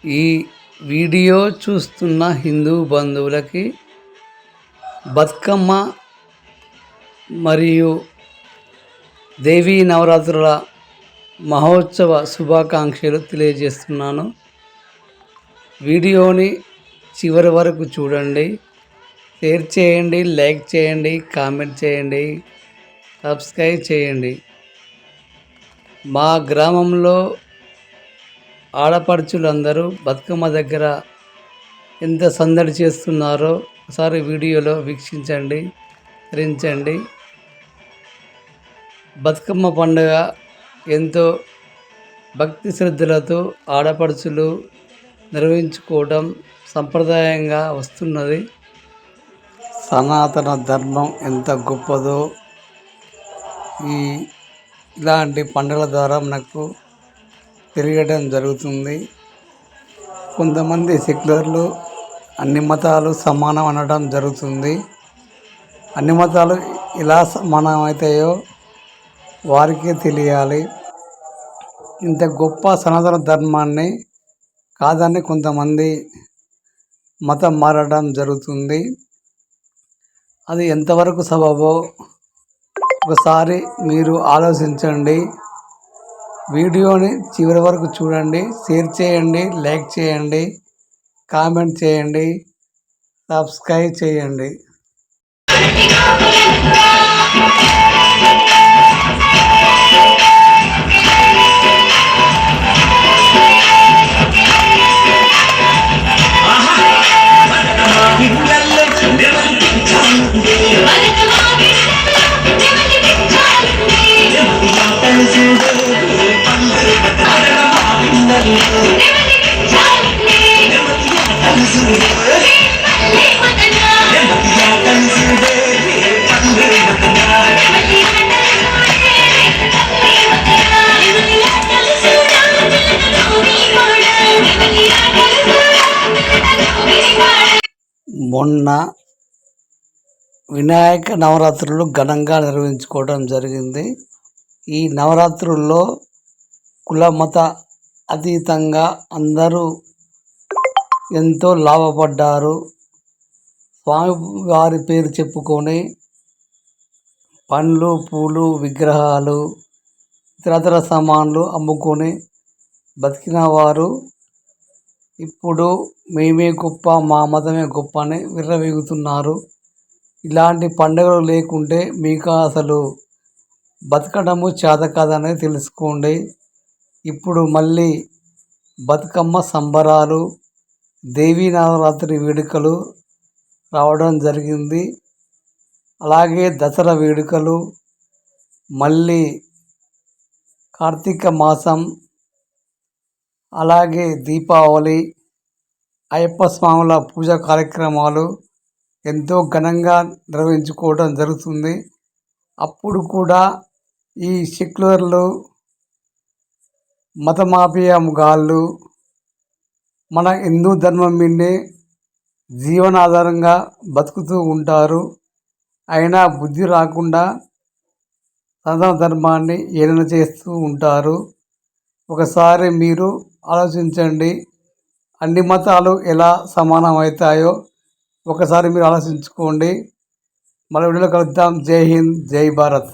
ఈ వీడియో చూస్తున్న హిందూ బంధువులకి బతుకమ్మ మరియు దేవీ నవరాత్రుల మహోత్సవ శుభాకాంక్షలు తెలియజేస్తున్నాను. వీడియోని చివరి వరకు చూడండి, షేర్ చేయండి, లైక్ చేయండి, కామెంట్ చేయండి, సబ్స్క్రైబ్ చేయండి. మా గ్రామంలో ఆడపడుచులందరూ బతుకమ్మ దగ్గర ఎంత సందడి చేస్తున్నారో ఒకసారి వీడియోలో వీక్షించండి, ధరించండి. బతుకమ్మ పండుగ ఎంతో భక్తి శ్రద్ధలతో ఆడపడుచులు నిర్వహించుకోవడం సంప్రదాయంగా వస్తున్నది. సనాతన ధర్మం ఎంత గొప్పదో ఇలాంటి పండుగల ద్వారా మనకు తెలియడం జరుగుతుంది. కొంతమంది సెక్యులర్లు అన్ని మతాలు సమానం అనడం జరుగుతుంది. అన్ని మతాలు ఎలా సమానమవుతాయో వారికే తెలియాలి. ఇంత గొప్ప సనాతన ధర్మాన్ని కాదని కొంతమంది మతం మారడం జరుగుతుంది. అది ఎంతవరకు సబబో ఒకసారి మీరు ఆలోచించండి. వీడియోని చివరి వరకు చూడండి, షేర్ చేయండి, లైక్ చేయండి, కామెంట్ చేయండి, సబ్స్క్రైబ్ చేయండి. మొన్న వినాయక నవరాత్రులు ఘనంగా నిర్వహించుకోవడం జరిగింది. ఈ నవరాత్రుల్లో కుల మత అతీతంగా అందరూ ఎంతో లాభపడ్డారు. స్వామివారి పేరు చెప్పుకొని పండ్లు, పూలు, విగ్రహాలు, ఇతరతర సామాన్లు అమ్ముకొని బతికిన వారు ఇప్పుడు మేమే గొప్ప, మా మతమే గొప్ప అని విర్రవీగుతున్నారు. ఇలాంటి పండుగలు లేకుంటే మీకు అసలు బతకడము చేత కాదని తెలుసుకోండి. ఇప్పుడు మళ్ళీ బతుకమ్మ సంబరాలు, దేవీ నవరాత్రి వేడుకలు రావడం జరిగింది. అలాగే దసరా వేడుకలు, మళ్ళీ కార్తీక మాసం, అలాగే దీపావళి, అయ్యప్ప స్వాముల పూజా కార్యక్రమాలు ఎంతో ఘనంగా నిర్వహించుకోవడం జరుగుతుంది. అప్పుడు కూడా ఈ సెక్యులర్లు, మతమాఫియాగాళ్ళు మన హిందూ ధర్మం మీదే జీవనాధారంగా బతుకుతూ ఉంటారు. అయినా బుద్ధి రాకుండా సనాతన ధర్మాన్ని ఏలన చేస్తూ ఉంటారు. ఒకసారి మీరు ఆలోచించండి. అన్ని మతాలు ఎలా సమానమవుతాయో ఒకసారి మీరు ఆలోచించుకోండి. మరో వీడియోలో కలుద్దాం. జై హింద్, జై భారత్.